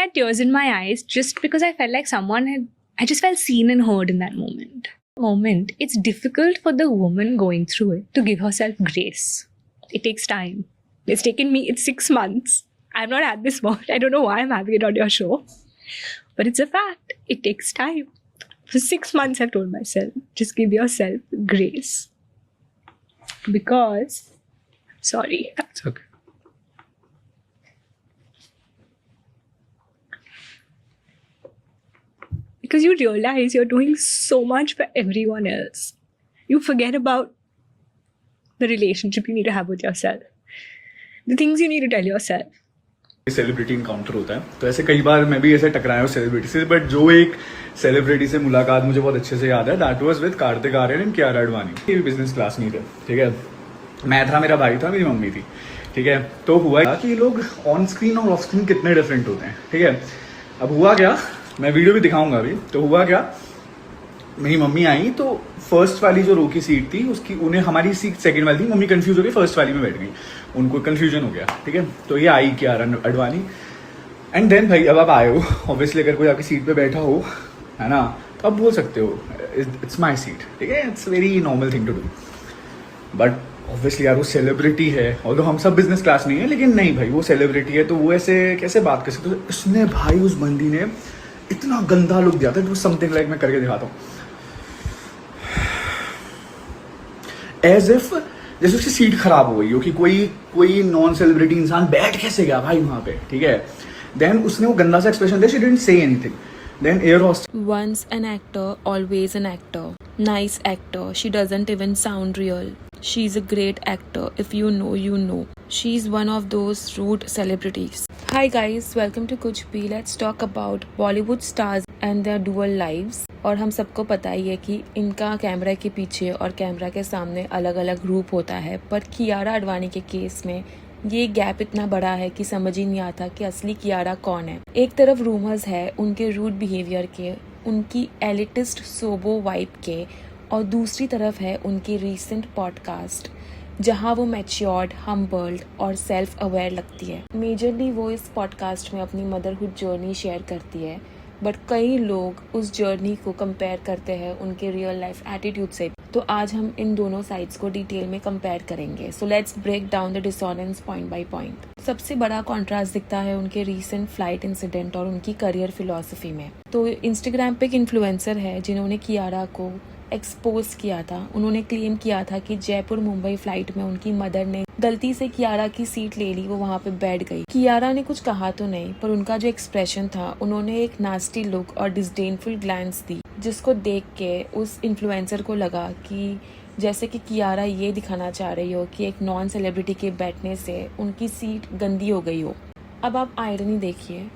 had tears in my eyes just because I felt like I just felt seen and heard in that moment. It's difficult for the woman going through it to give herself grace. It takes time. It's 6 months. I've not had this much. I don't know why I'm having it on your show. But it's a fact. It takes time. For 6 months, I've told myself, just give yourself grace. Because, sorry. It's okay. Because you realize you're doing so much for everyone else. You forget about the relationship you need to have with yourself. The things you need to tell yourself. Celebrity encounter होता है, तो ऐसे कई बार मैं भी ऐसे टकराया हूँ सेलिब्रिटी से, बट जो एक सेलिब्रिटी से मुलाकात मुझे बहुत अच्छे से याद है, that was with Kartik Aaryan and Kiara Advani. ये भी बिजनेस क्लास नहीं थे, ठीक है। मैं था, मेरा भाई था, मेरी मम्मी थी, ठीक है। तो हुआ कि लोग ऑन स्क्रीन और ऑफ स्क्रीन कितने डिफरेंट होते हैं, ठीक है। अब हुआ क्या, मैं वीडियो भी दिखाऊंगा अभी। तो हुआ क्या, मेरी मम्मी आई तो फर्स्ट वाली जो रो की सीट थी उसकी, उन्हें हमारी सीट सेकंड वाली थी, मम्मी कंफ्यूज हो गई, फर्स्ट वाली में बैठ गई, उनको कंफ्यूजन हो गया, ठीक है। तो ये आई कियारा अडवाणी एंड देन भाई अब आप आए हो, ऑब्वियसली अगर कोई आपकी सीट पे बैठा हो, है ना, तो आप बोल सकते हो इट्स माई सीट, ठीक है। It's very normal thing to do, but obviously यार वो सेलिब्रिटी है, और हम सब बिजनेस क्लास नहीं है, लेकिन नहीं भाई वो सेलिब्रिटी है, तो वो ऐसे कैसे बात कर सकते हो। उसने भाई, उस बंदी ने इतना गंदा लुक दिया था, तो समथिंग लाइक मैं करके दिखाता हूँ, एज इफ जैसे उसकी सीट खराब हो गई हो, कि कोई नॉन सेलिब्रिटी इंसान बैठ कैसे गया भाई वहां पे, ठीक है। देन उसने वो गंदा सा एक्सप्रेशन दिया, she didn't say anything. Then air hostess, once an actor always an actor, nice actor, she doesn't even sound real, she's a great actor, if you know you know, she's one of those rude celebrities. Hi guys, welcome to Kuch Bhi. Let's talk about Bollywood stars and their dual lives. और हम सबको पता ही है कि इनका camera के पीछे और कैमरा के सामने अलग अलग रूप होता है, पर कियारा अडवाणी के केस में ये गैप इतना बड़ा है कि समझ ही नहीं आता कि असली कियारा कौन है। एक तरफ रूमर्स है उनके रूड बिहेवियर के, उनकी एलिटिस्ट सोबो वाइब के, और दूसरी तरफ है उनकी रीसेंट पॉडकास्ट जहां वो मैच्योर्ड, हम्बल्ड और सेल्फ अवेयर लगती है। मेजरली वो इस पॉडकास्ट में अपनी मदरहुड जर्नी शेयर करती है, बट कई लोग उस जर्नी को कंपेयर करते हैं उनके रियल लाइफ एटीट्यूड से। तो आज हम इन दोनों साइड्स को डिटेल में कंपेयर करेंगे। So let's break down the dissonance point by point. सबसे बड़ा कॉन्ट्रास्ट दिखता है उनके रीसेंट फ्लाइट इंसिडेंट और उनकी करियर फिलॉसफी में। तो इंस्टाग्राम पे एक इन्फ्लुएंसर है जिन्होंने कियारा को एक्सपोज किया था। उन्होंने क्लेम किया था कि जयपुर मुंबई फ्लाइट में उनकी मदर ने गलती से कियारा की सीट ले ली, वो वहाँ पे बैठ गई। कियारा ने कुछ कहा तो नहीं, पर उनका जो एक्सप्रेशन था, उन्होंने एक नास्टी लुक और डिसडेनफुल ग्लैंस दी, जिसको देख के उस इन्फ्लुएंसर को लगा कि जैसे कि कियारा ये दिखाना चाह रही हो कि एक नॉन सेलिब्रिटी के बैठने से उनकी सीट गंदी हो गई हो। अब आप आयरनी देखिए।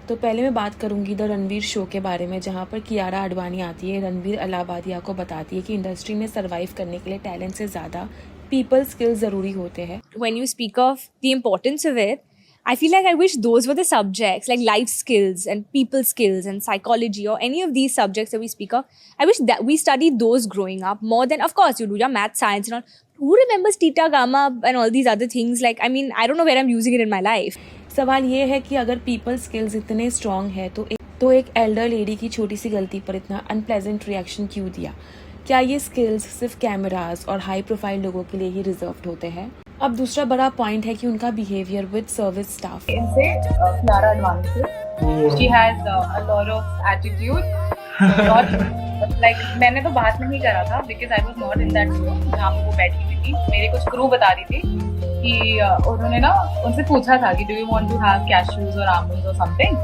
तो पहले मैं बात करूंगी द रणवीर शो के बारे में, जहाँ पर कियारा अडवाणी आती है, रणवीर अलाहाबादिया को बताती है कि इंडस्ट्री में सर्वाइव करने के लिए टैलेंट से ज़्यादा पीपल स्किल्स ज़रूरी होते हैं। When you speak of the importance of it, I feel like I wish those were the subjects, like life skills and people skills and psychology or any of these subjects that we speak of. I wish that we studied those growing up more than, of course, you do your math, science and all. Who remembers Tita Gama and all these other things? Like, I mean, I don't know where I'm using it in my life. सवाल ये है कि अगर people skills इतने strong है तो एक Elder lady की छोटी सी गलती पर इतना अनप्लेजेंट रिएक्शन क्यों दिया? क्या ये स्किल्स सिर्फ कैमरास और हाई प्रोफाइल लोगों के लिए ही रिजर्व्ड होते हैं? अब दूसरा बड़ा पॉइंट है कि उनका बिहेवियर विद सर्विस स्टाफ। इनसे कियारा अडवाणी से, she has a lot of attitude, not like, मैंने तो बात नहीं करा था because I was not in that room जहाँ पे वो बैठी हुई थी। मेरे कुछ क्रू बता रही थी कि उन्होंने ना उनसे पूछा था कि do you want to have cashews और आमंड्स और something.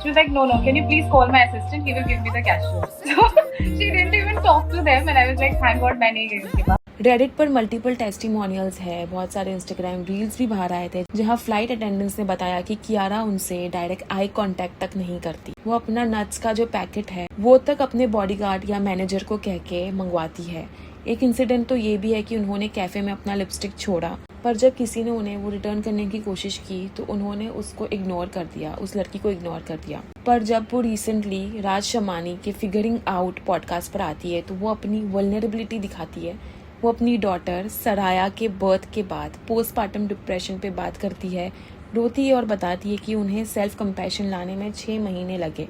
She was like no no, can you please call my assistant, he will give me the cashews. So she didn't even talk to them and I was like thank god मैं नहीं गई उनके पास। Reddit पर multiple testimonials है, बहुत सारे Instagram reels भी बाहर आए थे जहां फ्लाइट अटेंडेंट्स ने बताया कि कियारा उनसे डायरेक्ट आई कांटेक्ट तक नहीं करती। वो अपना नट्स का जो पैकेट है वो तक अपने बॉडीगार्ड या मैनेजर को कह के मंगवाती है। एक इंसिडेंट तो ये भी है कि उन्होंने कैफे में अपना लिपस्टिक छोड़ा, पर जब किसी ने उन्हें वो रिटर्न करने की कोशिश की तो उन्होंने उसको इग्नोर कर दिया, उस लड़की को इग्नोर कर दिया। पर जब वो रिसेंटली राज शमानी के फिगरिंग आउट पॉडकास्ट पर आती है तो वो अपनी वल्नरेबिलिटी दिखाती है। वो अपनी डॉटर सराया के बर्थ के बाद पोस्टमार्टम डिप्रेशन पे बात करती है, रोती है और बताती है कि उन्हें सेल्फ कंपैशन लाने में 6 महीने लगे।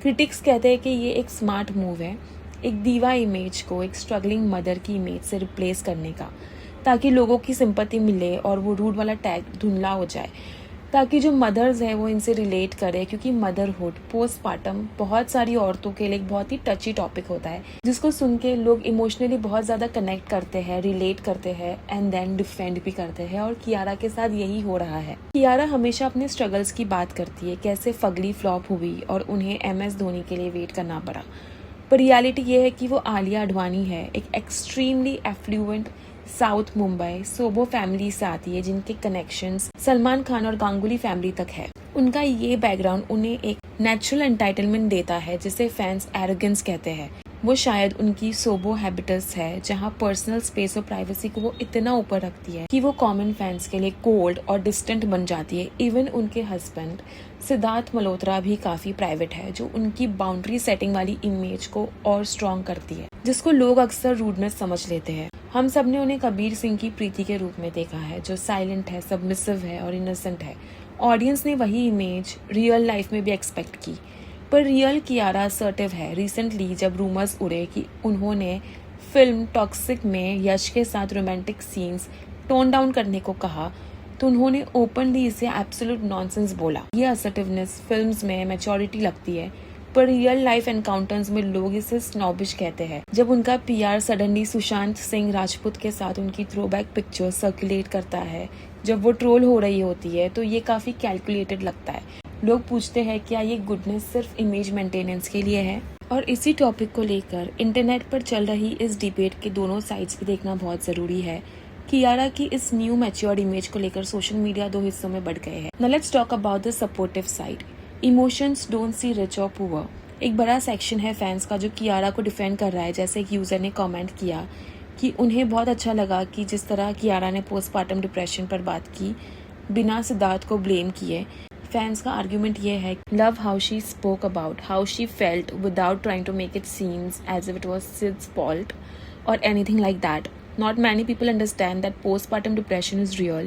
क्रिटिक्स कहते हैं कि ये एक स्मार्ट मूव है, एक दीवा इमेज को एक स्ट्रगलिंग मदर की इमेज से रिप्लेस करने का, ताकि लोगों की सिंपैथी मिले और वो रूड वाला टैग धुंधला हो जाए, ताकि जो मदर्स है वो इनसे रिलेट करे, क्योंकि मदरहुड पोस्टपार्टम बहुत सारी औरतों के लिए एक बहुत ही टची टॉपिक होता है, जिसको सुन के लोग इमोशनली बहुत ज़्यादा कनेक्ट करते हैं, रिलेट करते हैं एंड देन डिफेंड भी करते हैं। और कियारा के साथ यही हो रहा है। कियारा हमेशा अपने स्ट्रगल्स की बात करती है, कैसे फगली फ्लॉप हुई और उन्हें MS धोनी के लिए वेट करना पड़ा, पर रियलिटी ये है कि वो आलिया अडवाणी है, एक extremely affluent south Mumbai SoBo family से आती है, जिनके कनेक्शंस सलमान खान और गांगुली फैमिली तक है। उनका ये बैकग्राउंड उन्हें एक नेचुरल एंटाइटलमेंट देता है, जिसे फैंस एरोगेंस कहते हैं। वो शायद उनकी सोबो हैबिटस है, जहाँ पर्सनल स्पेस और प्राइवेसी को वो इतना ऊपर रखती है कि वो कॉमन फैंस के लिए कोल्ड और डिस्टेंट बन जाती है। इवन उनके हस्बैंड सिद्धार्थ मल्होत्रा भी काफी प्राइवेट है, जो उनकी बाउंड्री सेटिंग वाली इमेज को और स्ट्रॉन्ग करती है, जिसको लोग अक्सर रूडनेस समझ लेते हैं। हम सब ने उन्हें कबीर सिंह की प्रीति के रूप में देखा है, जो साइलेंट है, सबमिसिव है और इनोसेंट है। ऑडियंस ने वही इमेज रियल लाइफ में भी एक्सपेक्ट की, पर रियल कियारा असर्टिव है। रिसेंटली जब रूमर्स उड़े कि उन्होंने फिल्म टॉक्सिक में यश के साथ रोमांटिक सीन्स टोन डाउन करने को कहा, तो उन्होंने ओपनली इसे एब्सोल्यूट नॉनसेंस बोला। ये असर्टिवनेस फिल्म्स में मैच्योरिटी लगती है, पर रियल लाइफ एनकाउंटर्स में लोग इसे स्नॉबिश कहते हैं। जब उनका PR सडनली सुशांत सिंह राजपूत के साथ उनकी थ्रोबैक पिक्चर सर्कुलेट करता है, जब वो ट्रोल हो रही होती है, तो ये काफी कैलकुलेटेड लगता है। लोग पूछते हैं क्या ये गुडनेस सिर्फ इमेज मेंटेनेंस के लिए है। और इसी टॉपिक को लेकर इंटरनेट पर चल रही इस डिबेट के दोनों साइड्स भी देखना बहुत जरूरी है। कियारा की इस न्यू मैच्योर्ड इमेज को लेकर सोशल मीडिया 2 हिस्सों में बढ़ गए हैं। Now let's talk about the supportive side. Emotions don't C rich और पुअर। एक बड़ा सेक्शन है फैंस का जो कियारा को डिफेंड कर रहा है। जैसे एक यूजर ने कमेंट किया कि उन्हें बहुत अच्छा लगा कि जिस तरह कियारा ने पोस्टपार्टम डिप्रेशन पर बात की बिना सिद्धार्थ को ब्लेम किए। फैंस का आर्ग्यूमेंट ये है, love how she spoke about how she felt without trying to make it seems as if it was Sid's fault और anything like that. Not many people understand that postpartum depression is real.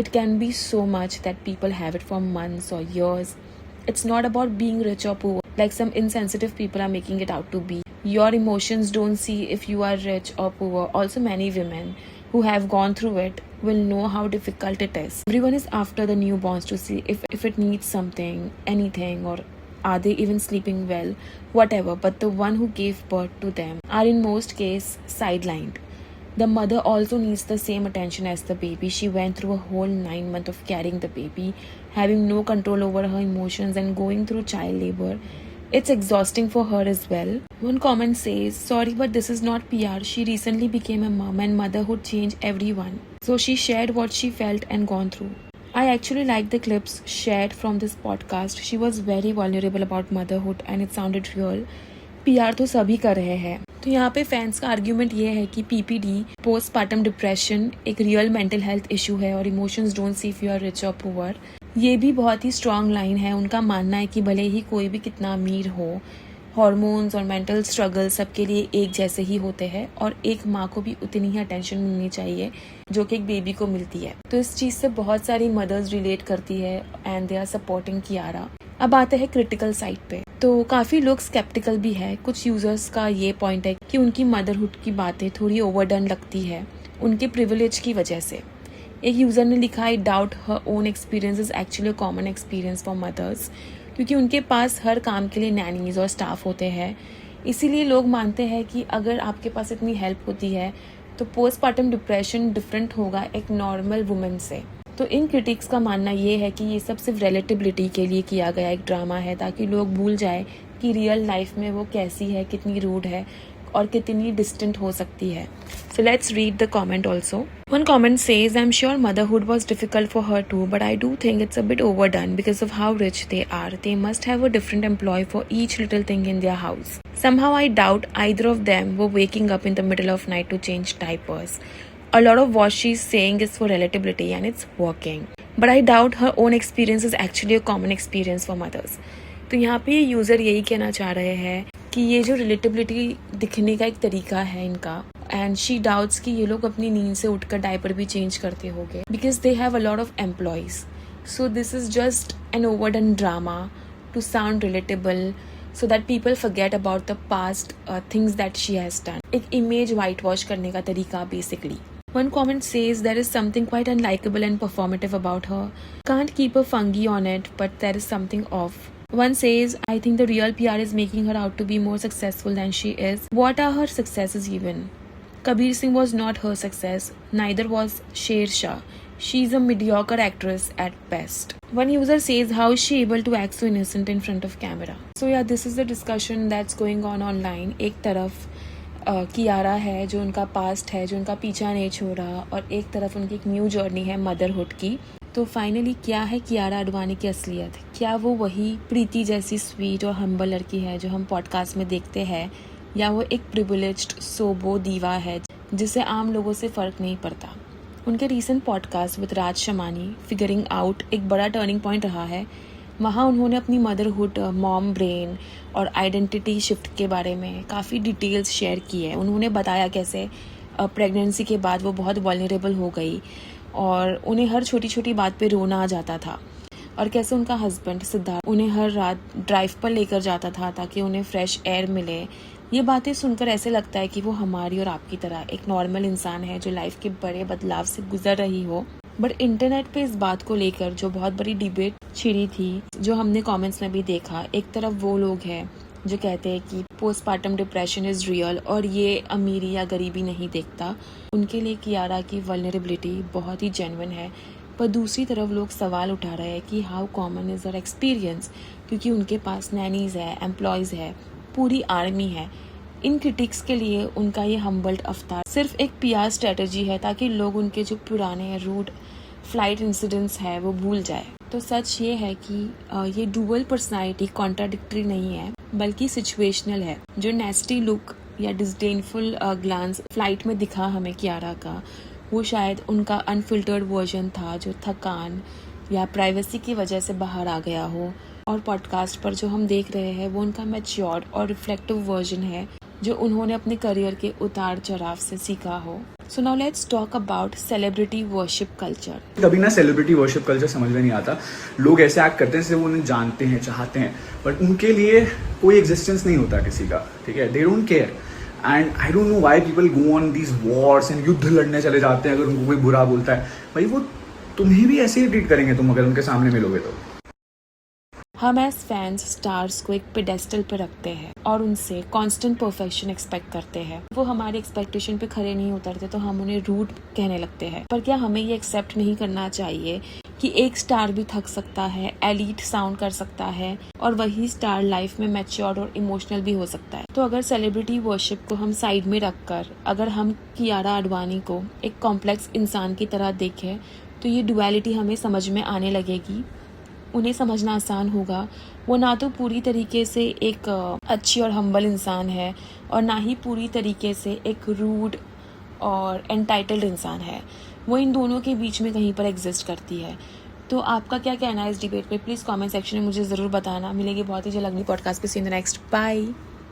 It can be so much that people have it for months or years. It's not about being rich or poor, like some insensitive people are making it out to be. Your emotions don't see if you are rich or poor. Also, many women who have gone through it will know how difficult it is. Everyone is after the newborns to see if it needs something, anything, or are they even sleeping well, whatever. But the one who gave birth to them are in most cases sidelined. The mother also needs the same attention as the baby. She went through a whole 9 months of carrying the baby, having no control over her emotions and going through child labor. It's exhausting for her as well. One comment says, sorry but this is not PR. She recently became a mom and motherhood changed everyone. So she shared what she felt and gone through. I actually liked the clips shared from this podcast. She was very vulnerable about motherhood and it sounded real. PR तो सभी कर रहे हैं। तो यहाँ पे fans का argument ये है कि PPD पोस्टपार्टम डिप्रेशन एक रियल मेंटल हेल्थ इशू है और emotions don't see if you are rich और पुअर। ये भी बहुत ही स्ट्रॉन्ग लाइन है। उनका मानना है कि भले ही कोई भी कितना अमीर हो, हॉर्मोन्स और मेंटल स्ट्रगल सबके लिए एक जैसे ही होते हैं और एक माँ को भी उतनी ही अटेंशन मिलनी चाहिए जो कि एक बेबी को मिलती है। तो इस चीज से बहुत सारी मदर्स रिलेट करती है and they are supporting Kiara. अब आते हैं क्रिटिकल साइड पे। तो काफी लोग स्केप्टिकल भी है। कुछ यूजर्स का ये पॉइंट है कि उनकी मदरहुड की बातें थोड़ी ओवरडन लगती है उनके प्रिविलेज की वजह से। एक यूजर ने लिखा, I doubt her own experience is actually common experience for mothers, क्योंकि उनके पास हर काम के लिए नैनीज और स्टाफ होते हैं। इसीलिए लोग मानते हैं कि अगर आपके पास इतनी हेल्प होती है तो पोस्टपार्टम डिप्रेशन डिफरेंट होगा एक नॉर्मल वुमेन से। तो इन क्रिटिक्स का मानना ये है कि ये सब सिर्फ रिलेटिबिलिटी के लिए किया गया एक ड्रामा है, ताकि लोग भूल जाए कि रियल लाइफ में वो कैसी है, कितनी रूड है और कितनी डिस्टेंट हो सकती है। So let's read the comment also. One comment says, I'm sure motherhood was difficult for her too, but I do think it's a bit overdone because of how rich they are. They must have a different employee for each little thing in their house. Somehow I doubt either of them were waking up in the middle of night to change diapers. A lot of what she's saying is for relatability and it's working. But I doubt her own experience is actually a common experience for mothers. तो यहाँ पे user यही कहना चाह रहे हैं कि ये जो रिलेटेबिलिटी दिखने का एक तरीका है इनका, एंड शी डाउट्स कि ये लोग अपनी नींद से उठकर डायपर भी चेंज करते होंगे because they have a lot of employees. So this is just an overdone drama to sound relatable so that people forget about the past things that she has done. एक image whitewash करने का तरीका basically. One comment says there is something quite unlikable and performative about her. Can't keep a fungi on it, but there is something off. One says, I think the real PR is making her out to be more successful than she is. What are her successes even? Kabir Singh was not her success, neither was Sher Shah. She's a mediocre actress at best. One user says, how is she able to act so innocent in front of camera? So yeah, this is the discussion that's going on online. एक तरफ कियारा है जो उनका past है, जो उनका पीछा नहीं छोड़ा, और एक तरफ उनकी एक न्यू जर्नी है मदरहुड की. तो फाइनली क्या है कियारा आडवाणी की असलियत? क्या वो वही प्रीति जैसी स्वीट और हम्बल लड़की है जो हम पॉडकास्ट में देखते हैं, या वो एक प्रिविलेज्ड सोबो दीवा है जिसे आम लोगों से फ़र्क नहीं पड़ता? उनके recent podcast with Raj Shamani figuring out एक बड़ा टर्निंग पॉइंट रहा है. वहाँ उन्होंने अपनी मदरहुड, मॉम ब्रेन और आइडेंटिटी शिफ्ट के बारे में काफ़ी डिटेल्स शेयर की है. उन्होंने बताया कैसे प्रेगनेंसी के बाद वो बहुत वल्नरेबल हो गई और उन्हें हर छोटी छोटी बात पे रोना आ जाता था, और कैसे उनका हस्बैंड सिद्धार्थ उन्हें हर रात ड्राइव पर लेकर जाता था ताकि उन्हें फ्रेश एयर मिले. ये बातें सुनकर ऐसे लगता है कि वो हमारी और आपकी तरह एक नॉर्मल इंसान है जो लाइफ के बड़े बदलाव से गुजर रही हो. बट इंटरनेट पे इस बात को लेकर जो बहुत बड़ी डिबेट छिड़ी थी, जो हमने कमेंट्स में भी देखा, एक तरफ वो लोग हैं जो कहते हैं कि पोस्टपार्टम डिप्रेशन इज़ रियल और ये अमीरी या गरीबी नहीं देखता. उनके लिए कियारा की वल्नरेबिलिटी बहुत ही जेन्युइन है. पर दूसरी तरफ लोग सवाल उठा रहे हैं कि how common is her experience, क्योंकि उनके पास नैनीज़ है, एम्प्लॉयज़ है, पूरी आर्मी है. इन क्रिटिक्स के लिए उनका ये हम्बल्ड अवतार सिर्फ एक PR स्ट्रेटजी है ताकि लोग उनके जो पुराने रूट फ्लाइट इंसिडेंट्स है वो भूल जाए. तो सच ये है कि ये डुअल पर्सनालिटी कॉन्ट्राडिक्टरी नहीं है बल्कि सिचुएशनल है. जो नेस्टी लुक या डिस्डेनफुल ग्लांस फ्लाइट में दिखा हमें कियारा का, वो शायद उनका अनफिल्टर्ड वर्जन था जो थकान या प्राइवेसी की वजह से बाहर आ गया हो. और पॉडकास्ट पर जो हम देख रहे हैं वो उनका मैच्योर्ड और रिफ्लेक्टिव वर्जन है जो उन्होंने अपने करियर के उतार चढ़ाव से सीखा हो. So now let's talk about celebrity worship culture. कभी ना सेलिब्रिटी वर्शिप कल्चर समझ में नहीं आता. लोग ऐसे एक्ट करते हैं जैसे वो उन्हें जानते हैं, चाहते हैं, बट उनके लिए कोई एग्जिस्टेंस नहीं होता किसी का. ठीक है, they don't care. And I don't know why people go on these Wars and युद्ध लड़ने चले जाते हैं अगर उनको कोई बुरा बोलता है. भाई वो तुम्हें भी ऐसे ही ट्रीट करेंगे तुम अगर उनके सामने मिलोगे तो. हम एज फैंस स्टार्स को एक पेडेस्टल पर रखते हैं और उनसे कांस्टेंट परफेक्शन एक्सपेक्ट करते हैं. वो हमारी एक्सपेक्टेशन पे खरे नहीं उतरते तो हम उन्हें रूड कहने लगते हैं. पर क्या हमें ये एक्सेप्ट नहीं करना चाहिए कि एक स्टार भी थक सकता है, एलीट साउंड कर सकता है, और वही स्टार लाइफ में मैच्योर और इमोशनल भी हो सकता है. तो अगर सेलिब्रिटी वर्शिप को हम साइड में रखकर अगर हम कियारा आडवाणी को एक कॉम्प्लेक्स इंसान की तरह देखें तो ये डुअलिटी हमें समझ में आने लगेगी. उन्हें समझना आसान होगा. वो ना तो पूरी तरीके से एक अच्छी और हम्बल इंसान है और ना ही पूरी तरीके से एक रूड और एंटाइटल्ड इंसान है. वो इन दोनों के बीच में कहीं पर एग्जिस्ट करती है. तो आपका क्या कहना है इस डिबेट पे? प्लीज़ कमेंट सेक्शन में मुझे ज़रूर बताना. मिलेगी बहुत ही जल्द अगली पॉडकास्ट पे. सी इन द नेक्स्ट. बाय.